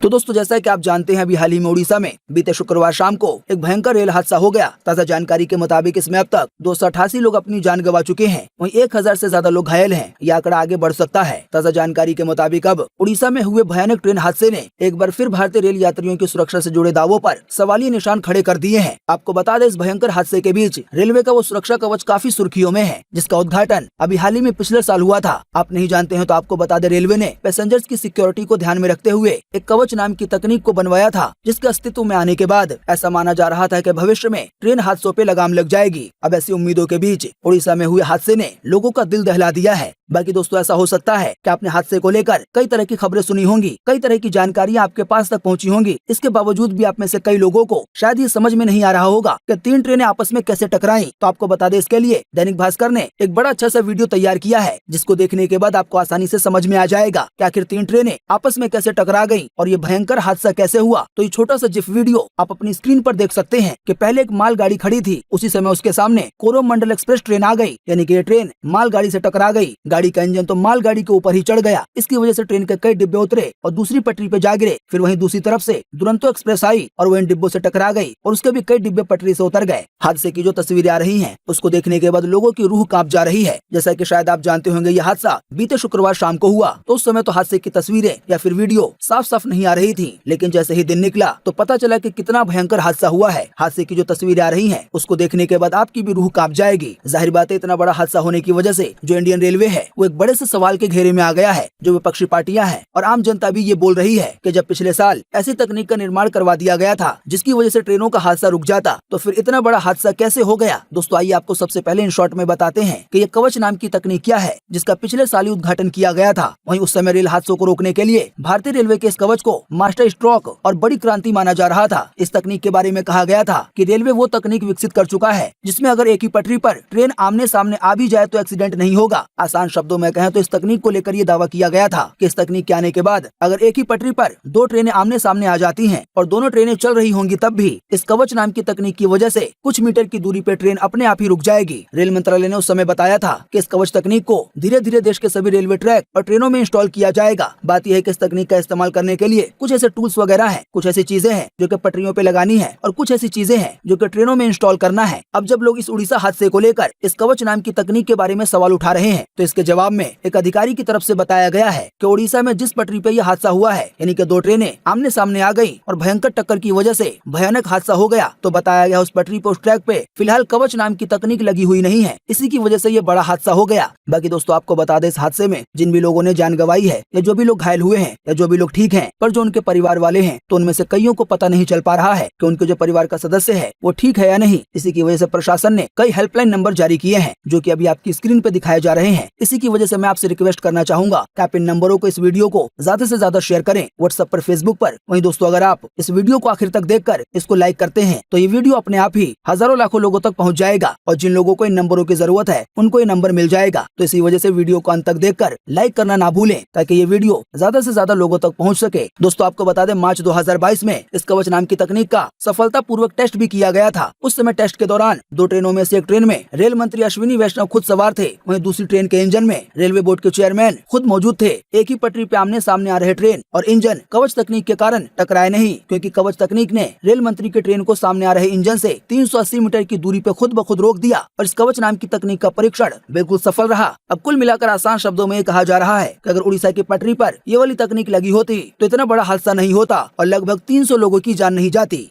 तो दोस्तों जैसा कि आप जानते हैं, अभी हाल ही में उड़ीसा में बीते शुक्रवार शाम को एक भयंकर रेल हादसा हो गया। ताजा जानकारी के मुताबिक इसमें अब तक 288 लोग अपनी जान गंवा चुके हैं, वहीं 1000 से ज्यादा लोग घायल हैं। यह आंकड़ा आगे बढ़ सकता है। ताजा जानकारी के मुताबिक अब उड़ीसा में हुए भयानक ट्रेन हादसे ने एक बार फिर भारतीय रेल यात्रियों की सुरक्षा से जुड़े दावों पर सवालिया निशान खड़े कर दिए हैं। आपको बता दें, इस भयंकर हादसे के बीच रेलवे का वो सुरक्षा कवच काफी सुर्खियों में है, जिसका उद्घाटन अभी हाल ही में पिछले साल हुआ था। आप नहीं जानते हैं तो आपको बता दें, रेलवे ने पैसेंजर्स की सिक्योरिटी को ध्यान में रखते हुए एक कवच नाम की तकनीक को बनवाया था, जिसके अस्तित्व में आने के बाद ऐसा माना जा रहा था कि भविष्य में ट्रेन हादसों पे लगाम लग जाएगी। अब ऐसी उम्मीदों के बीच उड़ीसा में हुए हादसे ने लोगों का दिल दहला दिया है। बाकी दोस्तों ऐसा हो सकता है कि आपने हादसे को लेकर कई तरह की खबरें सुनी होंगी, कई तरह की जानकारियां आपके पास तक पहुंची होंगी। इसके बावजूद भी आप में से कई लोगों को शायद ये समझ में नहीं आ रहा होगा कि 3 ट्रेनें आपस में कैसे टकराई। तो आपको बता दें, इसके लिए दैनिक भास्कर ने एक बड़ा अच्छा सा वीडियो तैयार किया है, जिसको देखने के बाद आपको आसानी से समझ में आ जाएगा कि आखिर 3 ट्रेनें आपस में कैसे टकरा गयी और ये भयंकर हादसा कैसे हुआ। तो ये छोटा सा जिफ वीडियो आप अपनी स्क्रीन पर देख सकते हैं कि पहले एक मालगाड़ी खड़ी थी, उसी समय उसके सामने कोरोमंडल एक्सप्रेस ट्रेन आ गई, यानी कि ये ट्रेन मालगाड़ी से टकरा गई। गाड़ी का इंजन तो मालगाड़ी के ऊपर ही चढ़ गया। इसकी वजह से ट्रेन के कई डिब्बे उतरे और दूसरी पटरी पे जा गिरे। फिर वहीं दूसरी तरफ से दुरंतो एक्सप्रेस आई और वो इन डिब्बों से टकरा गई और उसके भी कई डिब्बे पटरी से उतर गए। हादसे की जो तस्वीरें आ रही हैं, उसको देखने के बाद लोगों की रूह कांप जा रही है। जैसा कि शायद आप जानते होंगे, यह हादसा बीते शुक्रवार शाम को हुआ। तो उस समय तो हादसे की तस्वीरें या फिर वीडियो साफ साफ नहीं आ रही थी, लेकिन जैसे ही दिन निकला तो पता चला कि कितना भयंकर हादसा हुआ है। हादसे की जो तस्वीरें आ रही हैं, उसको देखने के बाद आपकी भी रूह कांप जाएगी। जाहिर बात है, इतना बड़ा हादसा होने की वजह से जो इंडियन रेलवे है वो एक बड़े से सवाल के घेरे में आ गया है। जो विपक्षी पार्टियां हैं और आम जनता भी ये बोल रही है कि जब पिछले साल ऐसी तकनीक का निर्माण करवा दिया गया था जिसकी वजह से ट्रेनों का हादसा रुक जाता, तो फिर इतना बड़ा हादसा कैसे हो गया। दोस्तों आइए आपको सबसे पहले इन शॉर्ट में बताते हैं कि ये कवच नाम की तकनीक क्या है, जिसका पिछले साल ही उद्घाटन किया गया था। वहीं उस समय रेल हादसों को रोकने के लिए भारतीय रेलवे के इस कवच को मास्टर स्ट्रोक और बड़ी क्रांति माना जा रहा था। इस तकनीक के बारे में कहा गया था कि रेलवे वो तकनीक विकसित कर चुका है जिसमें अगर एक ही पटरी पर ट्रेन आमने सामने आ भी जाए तो एक्सीडेंट नहीं होगा। आसान शब्दों में कहें तो इस तकनीक को लेकर ये दावा किया गया था कि इस तकनीक के आने के बाद अगर एक ही पटरी पर 2 ट्रेनें आमने सामने आ जाती हैं और दोनों ट्रेनें चल रही होंगी, तब भी इस कवच नाम की तकनीक की वजह से कुछ मीटर की दूरी पे ट्रेन अपने आप ही रुक जाएगी। रेल मंत्रालय ने उस समय बताया था कि इस कवच तकनीक को धीरे धीरे देश के सभी रेलवे ट्रैक और ट्रेनों में इंस्टॉल किया जाएगा। बात यह है कि इस तकनीक का इस्तेमाल करने के लिए कुछ ऐसे टूल्स वगैरह हैं, कुछ ऐसी चीजें हैं जो कि पटरियों पे लगानी है और कुछ ऐसी चीजें हैं जो कि ट्रेनों में इंस्टॉल करना है। अब जब लोग इस उड़ीसा हादसे को लेकर इस कवच नाम की तकनीक के बारे में सवाल उठा रहे हैं, तो इसके जवाब में एक अधिकारी की तरफ से बताया गया है कि उड़ीसा में जिस पटरी पे यह हादसा हुआ है, यानी कि 2 ट्रेनें आमने सामने आ गई और भयंकर टक्कर की वजह से भयानक हादसा हो गया, तो बताया गया उस पटरी पे, उस ट्रैक पे फिलहाल कवच नाम की तकनीक लगी हुई नहीं है। इसी की वजह से ये बड़ा हादसा हो गया। बाकी दोस्तों आपको बता दें, इस हादसे में जिन भी लोगों ने जान गंवाई है या जो भी लोग घायल हुए हैं या जो भी लोग ठीक हैं, पर जो उनके परिवार वाले हैं, तो उनमें से कईयों को पता नहीं चल पा रहा है कि उनके जो परिवार का सदस्य है वो ठीक है या नहीं। इसी की वजह से प्रशासन ने कई हेल्पलाइन नंबर जारी किए हैं, जो कि अभी आपकी स्क्रीन पे दिखाए जा रहे हैं। इसी की वजह से मैं आपसे रिक्वेस्ट करना चाहूंगा कि आप इन नंबरों को, इस वीडियो को ज्यादा से ज्यादा शेयर करें व्हाट्सएप पर, फेसबुक पर। वहीं दोस्तों अगर आप इस वीडियो को आखिर तक देखकर इसको लाइक करते हैं तो ये वीडियो अपने आप ही हजारों लाखों लोगों तक पहुंच जाएगा और जिन लोगों को इन नंबरों की जरूरत है उनको ये नंबर मिल जाएगा। तो इसी वजह से वीडियो को अंत तक देखकर लाइक करना ना भूलें, ताकि ये वीडियो ज्यादा से ज्यादा लोगों तक पहुंच सके। दोस्तों आपको बता दें, मार्च 2022 में इस कवच नाम की तकनीक का सफलतापूर्वक टेस्ट भी किया गया था। उस समय टेस्ट के दौरान 2 ट्रेनों में से एक ट्रेन में रेल मंत्री अश्विनी वैष्णव खुद सवार थे, वहीं दूसरी ट्रेन के इंजन में रेलवे बोर्ड के चेयरमैन खुद मौजूद थे। एक ही पटरी पे आमने सामने आ रहे ट्रेन और इंजन कवच तकनीक के कारण टकराए नहीं, क्योंकि कवच तकनीक ने रेल मंत्री के ट्रेन को सामने आ रहे इंजन से 380 मीटर की दूरी पे खुद ब खुद रोक दिया और इस कवच नाम की तकनीक का परीक्षण बिल्कुल सफल रहा। अब कुल मिलाकर आसान शब्दों में कहा जा रहा है कि अगर उड़ीसा की पटरी पर ये वाली तकनीक लगी होती तो इतना बड़ा हादसा नहीं होता और लगभग 300 लोगों की जान नहीं जाती।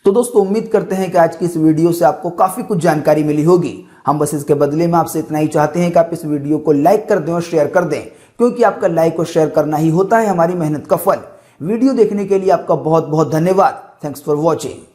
तो दोस्तों उम्मीद करते हैं कि आज की इस वीडियो से आपको काफी कुछ जानकारी मिली होगी। हम बस इसके बदले में आपसे इतना ही चाहते हैं कि आप इस वीडियो को लाइक कर दें और शेयर कर दें, क्योंकि आपका लाइक और शेयर करना ही होता है हमारी मेहनत का फल। वीडियो देखने के लिए आपका बहुत बहुत धन्यवाद। Thanks for watching.